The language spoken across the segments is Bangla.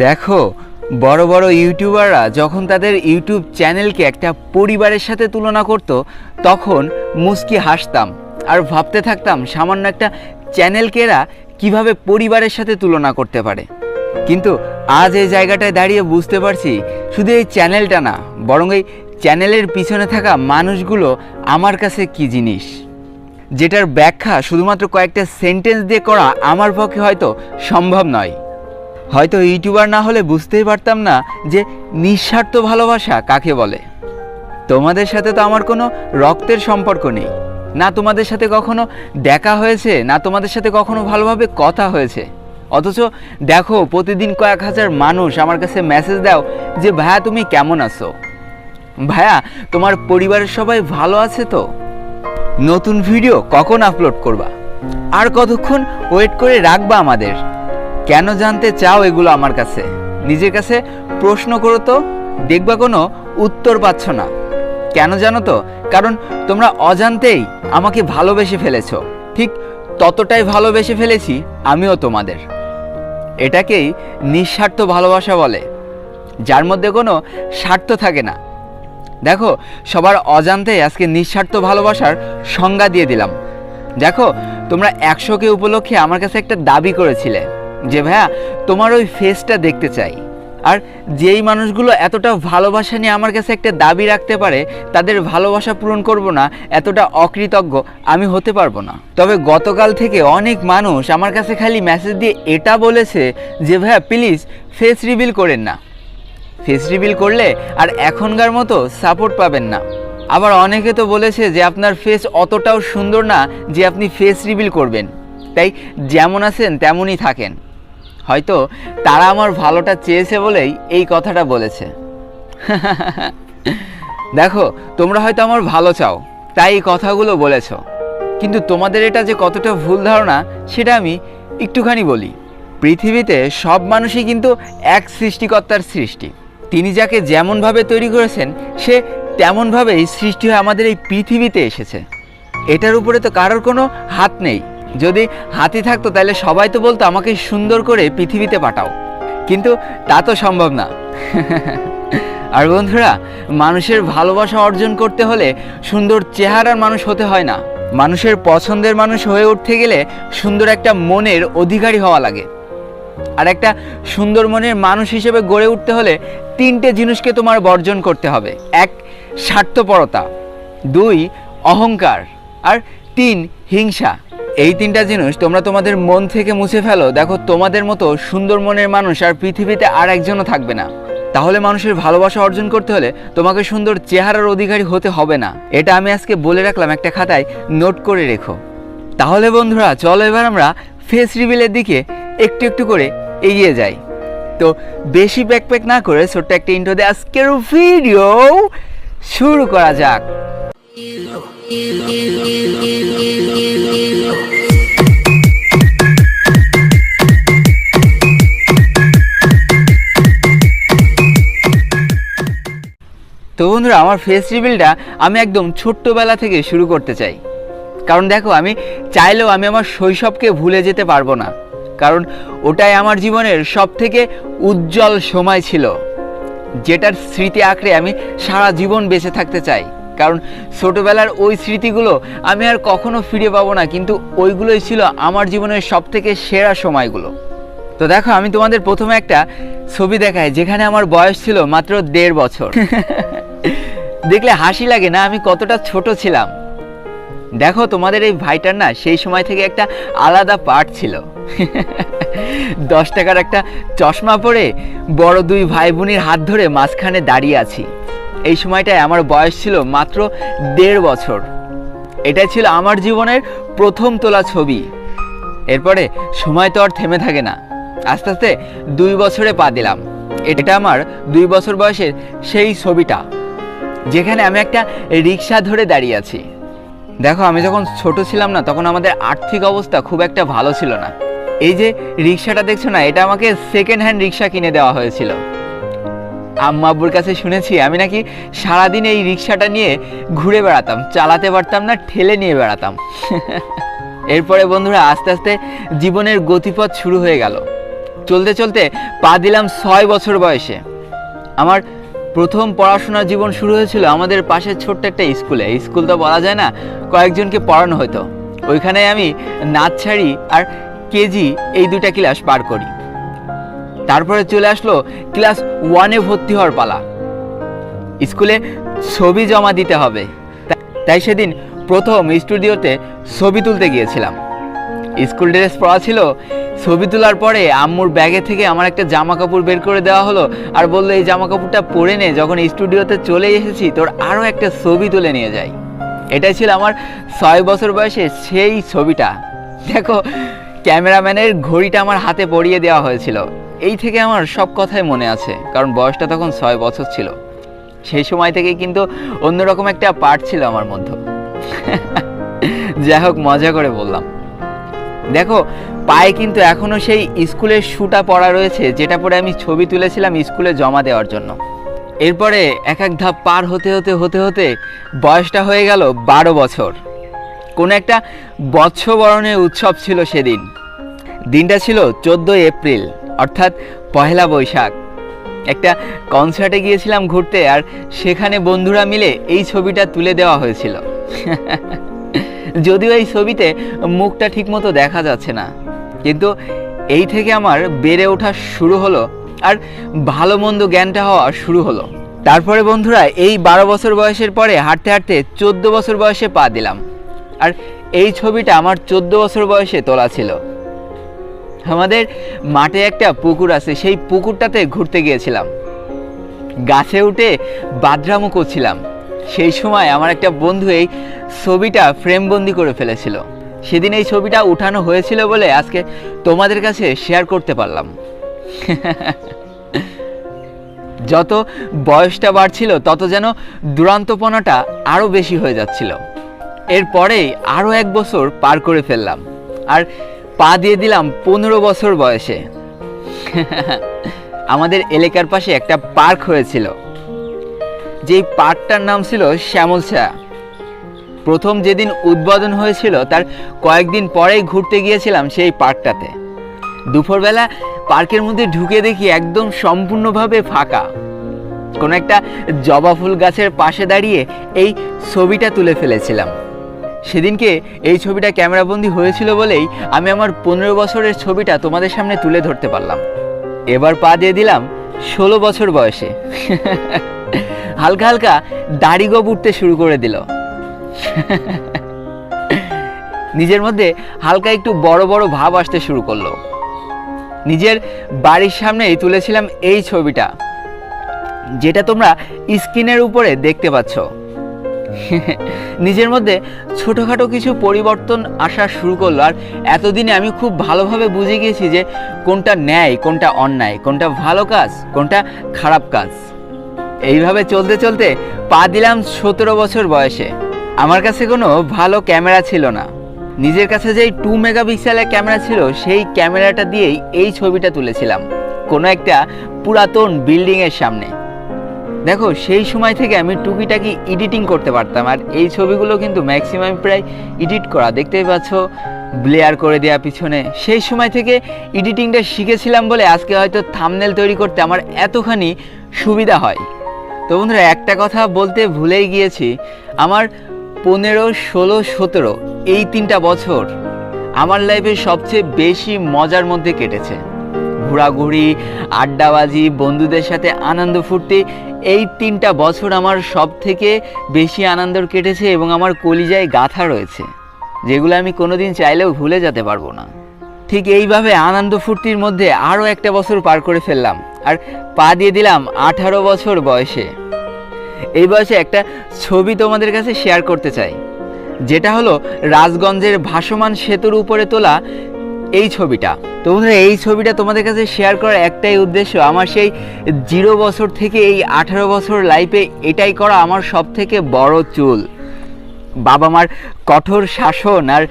দেখো, বড় বড় ইউটিউবাররা যখন তাদের ইউটিউব চ্যানেলকে একটা পরিবারের সাথে তুলনা করত, তখন মুচকি হাসতাম আর ভাবতে থাকতাম সামান্য একটা চ্যানেলকে এরা কীভাবে পরিবারের সাথে তুলনা করতে পারে। কিন্তু আজ এই জায়গাটায় দাঁড়িয়ে বুঝতে পারছি শুধু এই চ্যানেলটা না, বরং এই চ্যানেলের পিছনে থাকা মানুষগুলো আমার কাছে কী জিনিস, যেটার ব্যাখ্যা শুধুমাত্র কয়েকটা সেন্টেন্স দিয়ে করা আমার পক্ষে হয়তো সম্ভব নয়। হয়তো ইউটিউবার না হলে বুঝতেই পারতাম না যে নিঃস্বার্থ ভালোবাসা কাকে বলে। তোমাদের সাথে তো আমার কোনো রক্তের সম্পর্ক নেই, না তোমাদের সাথে কখনো দেখা হয়েছে, না তোমাদের সাথে কখনো ভালোভাবে কথা হয়েছে, অথচ দেখো প্রতিদিন কয়েক হাজার মানুষ আমার কাছে মেসেজ দাও যে ভাইয়া তুমি কেমন আছো, ভাইয়া তোমার পরিবারের সবাই ভালো আছে তো, নতুন ভিডিও কখন আপলোড করবা, আর কতক্ষণ ওয়েট করে রাখবা আমাদের। কেন জানতে চাও এগুলো আমার কাছে? নিজের কাছে প্রশ্ন করো তো, দেখবা কোনো উত্তর পাচ্ছ না। কেন জানো তো? কারণ তোমরা অজান্তেই আমাকে ভালোবেসে ফেলেছো, ঠিক ততটাই ভালোবেসে ফেলেছি আমিও তোমাদের। এটাকেই নিঃস্বার্থ ভালোবাসা বলে, যার মধ্যে কোনো স্বার্থ থাকে না। দেখো, সবার অজান্তেই আজকে নিঃস্বার্থ ভালোবাসার সংজ্ঞা দিয়ে দিলাম। দেখো, তোমরা 100কে উপলক্ষে আমার কাছে একটা দাবি করেছিলে যে ভাইয়া তোমার ওই ফেসটা দেখতে চাই। আর যেই মানুষগুলো এতটা ভালোবাসা নিয়ে আমার কাছে একটা দাবি রাখতে পারে, তাদের ভালোবাসা পূরণ করব না, এতটা অকৃতজ্ঞ আমি হতে পারবো না। তবে গতকাল থেকে অনেক মানুষ আমার কাছে খালি মেসেজ দিয়ে এটা বলেছে যে ভাইয়া প্লিজ ফেস রিভিল করেন না, ফেস রিভিল করলে আর এখনকার মতো সাপোর্ট পাবেন না। আবার অনেকে তো বলেছে যে আপনার ফেস অতটাও সুন্দর না যে আপনি ফেস রিভিল করবেন, তাই যেমন আছেন তেমনই থাকেন। হয়তো তারা আমার ভালোটা চেয়েছে বলেই এই কথাটা বলেছে। দেখো, তোমরা হয়তো আমার ভালো চাও তাই এই কথাগুলো বলেছ, কিন্তু তোমাদের এটা যে কতটা ভুল ধারণা সেটা আমি একটুখানি বলি। পৃথিবীতে সব মানুষই কিন্তু এক সৃষ্টিকর্তার সৃষ্টি। তিনি যাকে যেমনভাবে তৈরি করেছেন সে তেমনভাবেই সৃষ্টি হয়ে আমাদের এই পৃথিবীতে এসেছে। এটার উপরে তো কারোর কোনো হাত নেই। যদি হাতই থাকতো তাহলে সবাই তো বলতো আমাকে সুন্দর করে পৃথিবীতে পাঠাও, কিন্তু তা তো সম্ভব না। আর বন্ধুরা, মানুষের ভালোবাসা অর্জন করতে হলে সুন্দর চেহারার মানুষ হতে হয় না, মানুষের পছন্দের মানুষ হয়ে উঠতে গেলে সুন্দর একটা মনের অধিকারী হওয়া লাগে। আর একটা সুন্দর মনের মানুষ হিসেবে গড়ে উঠতে হলে 3টে জিনিসকে তোমার বর্জন করতে হবে। 1, স্বার্থপরতা, 2, অহংকার, আর 3, হিংসা। এই 3টা জিনিস তোমরা তোমাদের মন থেকে মুছে ফেলো, দেখো তোমাদের মতো সুন্দর মনের মানুষ আর পৃথিবীতে আর একজনও থাকবে না। তাহলে মানুষের ভালোবাসা অর্জন করতে হলে তোমাকে সুন্দর চেহারার অধিকারী হতে হবে না। এটা আমি আজকে বলে রাখলাম, একটা খাতায় নোট করে রেখো। তাহলে বন্ধুরা, চলো এবার আমরা ফেস রিভিলের দিকে একটু একটু করে এগিয়ে যাই। তো বেশি প্যাক না করে ছোট্ট একটা ইন্ট্রো দিয়ে আজকের ভিডিও শুরু করা যাক। তো বন্ধুরা, আমার ফেস রিভিলটা আমি একদম ছোট্টবেলা থেকে শুরু করতে চাই। কারণ দেখো, আমি চাইলেও আমি আমার শৈশবকে ভুলে যেতে পারবো না, কারণ ওটাই আমার জীবনের সবথেকে উজ্জ্বল সময় ছিল, যেটার স্মৃতি আঁকড়ে আমি সারা জীবন বেঁচে থাকতে চাই। কারণ ছোটোবেলার ওই স্মৃতিগুলো আমি আর কখনো ফিরে পাবো না, কিন্তু ওইগুলোই ছিল আমার জীবনের সবথেকে সেরা সময়গুলো। তো দেখো, আমি তোমাদের প্রথমে একটা ছবি দেখাই যেখানে আমার বয়স ছিল মাত্র 1.5 বছর। দেখলে হাসি লাগে না আমি কতটা ছোট ছিলাম? দেখো, তোমাদের এই ভাইটার না সেই সময় থেকে একটা আলাদা পার্ট ছিল। 10 টাকার একটা চশমা পরে বড় 2 ভাই বোনের হাত ধরে মাঝখানে দাঁড়িয়ে আছি। এই সময়টায় আমার বয়স ছিল মাত্র 1.5 বছর। এটা ছিল আমার জীবনের প্রথম তোলা ছবি। এরপরে সময় তো আর থেমে থাকে না, আস্তে আস্তে 2 বছরে পা দিলাম। এটা আমার 2 বছর বয়সের সেই ছবিটা, যেখানে আমি একটা রিক্সা ধরে দাঁড়িয়ে আছি। দেখো, আমি যখন ছোট ছিলাম না, তখন আমাদের আর্থিক অবস্থা খুব একটা ভালো ছিল না। এই যে রিক্সাটা দেখছো না, এটা আমাকে সেকেন্ড হ্যান্ড রিক্সা কিনে দেওয়া হয়েছিল। আম্মা আব্বুর কাছে শুনেছি আমি নাকি সারাদিন এই রিক্সাটা নিয়ে ঘুরে বেড়াতাম, চালাতে পারতাম না, ঠেলে নিয়ে বেড়াতাম। এরপরে বন্ধুরা, আস্তে আস্তে জীবনের গতিপথ শুরু হয়ে গেল। চলতে চলতে পা দিলাম 6 বছর বয়সে। আমার প্রথম পড়াশোনার জীবন শুরু হয়েছিল আমাদের পাশের ছোট্ট একটা স্কুলে। স্কুল তো বলা যায় না, কয়েকজনকে পড়ানো হতো। ওইখানে আমি নার্সারি আর কেজি এই 2টা ক্লাস পার করি। তারপরে চলে আসলো ক্লাস 1-এ ভর্তি হওয়ার পালা। স্কুলে ছবি জমা দিতে হবে, তাই সেদিন প্রথম স্টুডিওতে ছবি তুলতে গিয়েছিলাম। স্কুল ড্রেস পরা ছিল। ছবি তোলার পরে আম্মুর ব্যাগে থেকে আমার একটা জামা কাপড় বের করে দেওয়া হলো আর বললো, এই জামা কাপড়টা পরে নে, যখন স্টুডিওতে চলে এসেছি তোর আরও একটা ছবি তুলে নিয়ে যাই। এটাই ছিল আমার 6 বছর বয়সে সেই ছবিটা। দেখো, ক্যামেরাম্যানের ঘড়িটা আমার হাতে পরিয়ে দেওয়া হয়েছিল। এই থেকে আমার সব কথাই মনে আছে, কারণ বয়সটা তখন 6 বছর ছিল। সেই সময় থেকে কিন্তু অন্যরকম একটা পার্ট ছিল আমার মধ্যে। যাই হোক, মজা করে বললাম। দেখো, পায়ে কিন্তু এখনো সেই স্কুলের শুটা পরা রয়েছে, যেটা পরে আমি ছবি তুলেছিলাম স্কুলে জমা দেওয়ার জন্য। এরপরে এক এক ধাপ পার হতে হতে হতে হতে বয়সটা হয়ে গেল 12 বছর। কোনো একটা বর্ষবরণের উৎসব ছিল সেদিন। দিনটা ছিল 14 এপ্রিল, অর্থাৎ পহেলা বৈশাখ। একটা কনসার্টে গিয়েছিলাম ঘুরতে, আর সেখানে বন্ধুরা মিলে এই ছবিটা তুলে দেওয়া হয়েছিল। যদিও এই ছবিতে মুখটা ঠিকমতো দেখা যাচ্ছে না, কিন্তু এই থেকে আমার বেড়ে ওঠা শুরু হলো আর ভালো মন্দ জ্ঞানটা হওয়া শুরু হলো। তারপরে বন্ধুরা, এই 12 বছর বয়সের পরে হাঁটতে হাঁটতে 14 বছর বয়সে পা দিলাম। আর এই ছবিটা আমার 14 বছর বয়সে তোলা ছিল। আমাদের মাঠে একটা পুকুর আছে, সেই পুকুরটাতে ঘুরতে গিয়েছিলাম। গাছে উঠে বাদরামো করছিলাম। সেই সময় আমার একটা বন্ধু এই ছবিটা ফ্রেমবন্দি করে ফেলেছিল। সেদিন এই ছবিটা উঠানো হয়েছিল বলে আজকে তোমাদের কাছে শেয়ার করতে পারলাম। যত বয়সটা বাড়ছিল তত যেন দুরান্তপনাটা আরও বেশি হয়ে যাচ্ছিল। এরপরেই আরও 1 বছর পার করে ফেললাম আর পা দিয়ে দিলাম 15 বছর বয়সে। আমাদের এলাকার পাশে একটা পার্ক হয়েছিল, যেই পার্কটার নাম ছিল শ্যামলছায়া। প্রথম যেদিন উদ্বোধন হয়েছিল তার কয়েকদিন পরেই ঘুরতে গিয়েছিলাম সেই পার্কটাতে। দুপুরবেলা পার্কের মধ্যে ঢুকে দেখি একদম সম্পূর্ণভাবে ফাঁকা। কোনো একটা জবা ফুল গাছের পাশে দাঁড়িয়ে এই ছবিটা তুলে ফেলেছিলাম। সেদিনকে এই ছবিটা ক্যামেরাবন্দি হয়েছিল বলেই আমি আমার 15 বছরের ছবিটা তোমাদের সামনে তুলে ধরতে পারলাম। এবার পা দিয়ে দিলাম 16 বছর বয়সে। হালকা হালকা দাড়ি গোঁফ উঠতে শুরু করে দিল। নিজের মধ্যে হালকা একটু বড় বড় ভাব আসতে শুরু করলো। নিজের বাড়ির সামনেই তুলেছিলাম এই ছবিটা, যেটা তোমরা স্ক্রিনের উপরে দেখতে পাচ্ছ। নিজের মধ্যে ছোটোখাটো কিছু পরিবর্তন আসা শুরু করলো। আর এতদিনে আমি খুব ভালোভাবে বুঝে গিয়েছি যে কোনটা ন্যায়, কোনটা অন্যায়, কোনটা ভালো কাজ, কোনটা খারাপ কাজ। এইভাবে চলতে চলতে পা দিলাম 17 বছর বয়সে। আমার কাছে কোনো ভালো ক্যামেরা ছিল না। নিজের কাছে যেই 2 মেগাপিক্সেলের ক্যামেরা ছিল, সেই ক্যামেরাটা দিয়েই এই ছবিটা তুলেছিলাম কোনো একটা পুরাতন বিল্ডিংয়ের সামনে। দেখো, সেই সময় থেকে আমি টুকিটাকি এডিটিং করতে পারতাম। আর এই ছবিগুলো কিন্তু ম্যাক্সিমাম প্রায় এডিট করা, দেখতেই পাচ্ছ ব্লেয়ার করে দেওয়া পিছনে। সেই সময় থেকে এডিটিংটা শিখেছিলাম বলে আজকে হয়তো থাম্বনেল তৈরি করতে আমার এতখানি সুবিধা হয়। তো বন্ধুরা, একটা কথা বলতে ভুলেই গিয়েছি, আমার 15, 16, 17 এই 3টা বছর আমার লাইফে সবচেয়ে বেশি মজার মধ্যে কেটেছে। ঘোরাঘুরি, আড্ডাবাজি, বন্ধুদের সাথে আনন্দ ফুর্তি, এই 3টা বছর আমার সব থেকে বেশি আনন্দর কেটেছে এবং আমার কলিজায় গাঁথা রয়েছে, যেগুলো আমি কোনোদিন চাইলেও ভুলে যেতে পারবো না। ঠিক এইভাবে আনন্দ ফুর্তির মধ্যে আরও একটা বছর পার করে ফেললাম আর পা দিয়ে দিলাম 18 বছর বয়সে। এই বয়সে একটা ছবি তোমাদের কাছে শেয়ার করতে চাই, যেটা হলো রাজগঞ্জের ভাসমান সেতুর উপরে তোলা এই ছবিটা। তো বন্ধুরা, এই ছবিটা তোমাদের কাছে শেয়ার করার একটাই উদ্দেশ্য, আমার সেই 0 বছর থেকে এই 18 বছর লাইফে এটাই করা আমার সব থেকে বড় চুল। বাবা মার কঠোর শাসন আর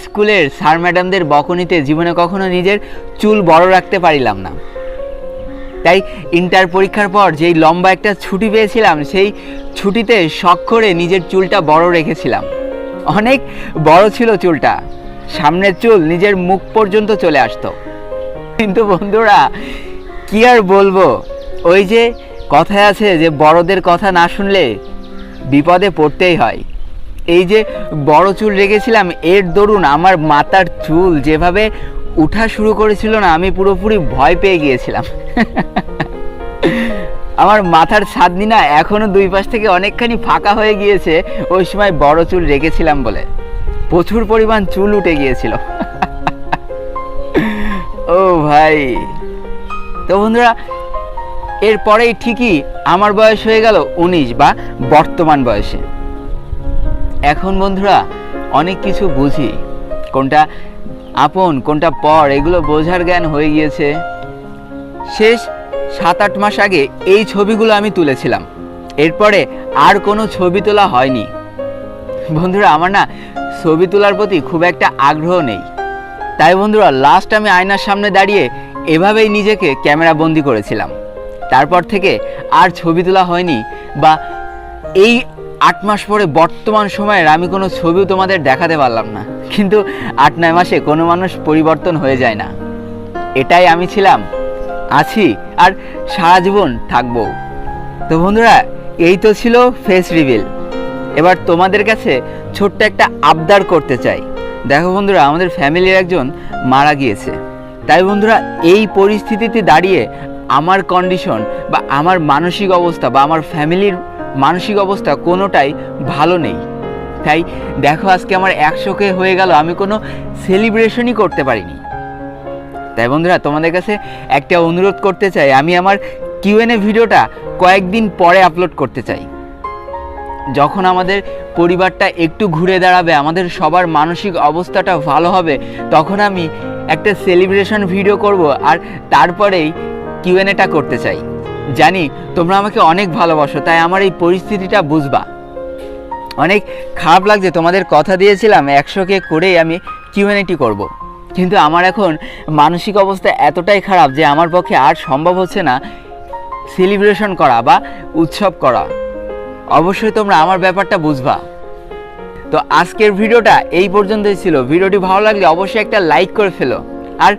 স্কুলের স্যার ম্যাডামদের বকুনিতে জীবনে কখনো নিজের চুল বড় রাখতে পারিলাম না। তাই ইন্টার পরীক্ষার পর যেই লম্বা একটা ছুটি পেয়েছিলাম, সেই ছুটিতে শখ করে নিজের চুলটা বড় রেখেছিলাম। অনেক বড় ছিল চুলটা, সামনের চুল নিজের মুখ পর্যন্ত চলে আসতো। কিন্তু বন্ধুরা কি আর বলবো, ওই যে কথায় আছে যে বড়দের কথা না শুনলে বিপদে পড়তেই হয়। এই যে বড় চুল রেখেছিলাম, এর দরুন আমার মাথার চুল যেভাবে উঠা শুরু করেছিল না, আমি পুরোপুরি ভয় পেয়ে গিয়েছিলাম। আমার মাথার ছাদনি না এখনো দুই পাশ থেকে অনেকখানি ফাঁকা হয়ে গিয়েছে, ওই সময় বড় চুল রেখেছিলাম বলে প্রচুর পরিমাণ চুল উঠে গিয়েছিল। ও ভাই, তো বন্ধুরা এরপরেই ঠিকই আমার বয়স হয়ে গেল 19 বা বর্তমান বয়সে। এখন বন্ধুরা অনেক কিছু বুঝি, কোনটা আপন কোনটা পর এগুলো বোঝার জ্ঞান হয়ে গিয়েছে। শেষ 7-8 মাস আগে এই ছবিগুলো আমি তুলেছিলাম, এরপরে আর কোনো ছবি তোলা হয়নি। বন্ধুরা আমার না ছবি তোলার প্রতি খুব একটা আগ্রহ নেই, তাই বন্ধুরা লাস্ট আমি আয়নার সামনে দাঁড়িয়ে এভাবেই নিজেকে ক্যামেরা বন্দি করেছিলাম। তারপর থেকে আর ছবি তোলা হয়নি, বা এই 8 মাস পরে বর্তমান সময়ের আমি কোনো ছবিও তোমাদের দেখাতে পারলাম না। কিন্তু 8-9 মাসে কোনো মানুষ পরিবর্তন হয়ে যায় না, এটাই আমি ছিলাম, আছি আর সারা জীবন থাকবো। তো বন্ধুরা এই তো ছিল ফেস রিভিল। এবার তোমাদের কাছে ছোট্ট একটা আবদার করতে চাই। দেখো বন্ধুরা, আমাদের ফ্যামিলির একজন মারা গিয়েছে, তাই বন্ধুরা এই পরিস্থিতিতে দাঁড়িয়ে আমার কন্ডিশন বা আমার মানসিক অবস্থা বা আমার ফ্যামিলির মানসিক অবস্থা কোনোটাই ভালো নেই। তাই দেখো আজকে আমার 100K হয়ে গেল, আমি কোনো সেলিব্রেশনই করতে পারিনি। তাই বন্ধুরা তোমাদের কাছে একটা অনুরোধ করতে চাই, আমি আমার Q&A ভিডিওটা কয়েকদিন পরে আপলোড করতে চাই। যখন আমাদের পরিবারটা একটু ঘুরে দাঁড়াবে, আমাদের সবার মানসিক অবস্থাটা ভালো হবে, তখন আমি একটা সেলিব্রেশন ভিডিও করব আর তারপরেই Q&Aটা করতে চাই। জানি তোমরা আমাকে অনেক ভালোবাসো, তাই আমার এই পরিস্থিতিটা বুঝবা। অনেক খারাপ লাগছে, তোমাদের কথা দিয়েছিলাম 100K করেই আমি Q&Aটি করব, কিন্তু আমার এখন মানসিক অবস্থা এতটাই খারাপ যে আমার পক্ষে আর সম্ভব হচ্ছে না সেলিব্রেশন করা বা উৎসব করা। অবশ্যই তোমরা আমার ব্যাপারটা বুঝবা। তো আজকের ভিডিওটা এই পর্যন্তই ছিল। ভিডিওটি ভালো লাগলে অবশ্যই একটা লাইক করে ফেলো, আর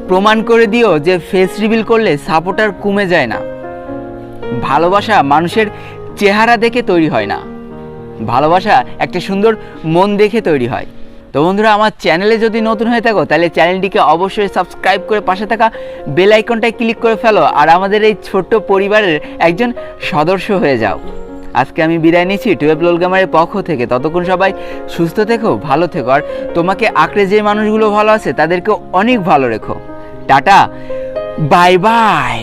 প্রমাণ করে দিও যে ফেস রিভিল করলে সাপোর্টার কমে যায় না। ভালোবাসা মানুষের চেহারা দেখে তৈরি হয় না, ভালোবাসা একটা সুন্দর মন দেখে তৈরি হয়। তো বন্ধুরা আমার চ্যানেলে যদি নতুন হয়ে থাকো তাহলে চ্যানেলটিকে অবশ্যই সাবস্ক্রাইব করে পাশে থাকা বেল আইকনটায় ক্লিক করে ফেলো, আর আমাদের এই ছোট্ট পরিবারের একজন সদস্য হয়ে যাও। আজকে আমি বিদায় নিচ্ছি 12 লোল গেমারের পক্ষ থেকে। ততক্ষণ সবাই সুস্থ থেকো, ভালো থেকো, আর তোমাকে আঁকড়ে যে মানুষগুলো ভালো আছে তাদেরকেও অনেক ভালো রেখো। Tata, bye bye.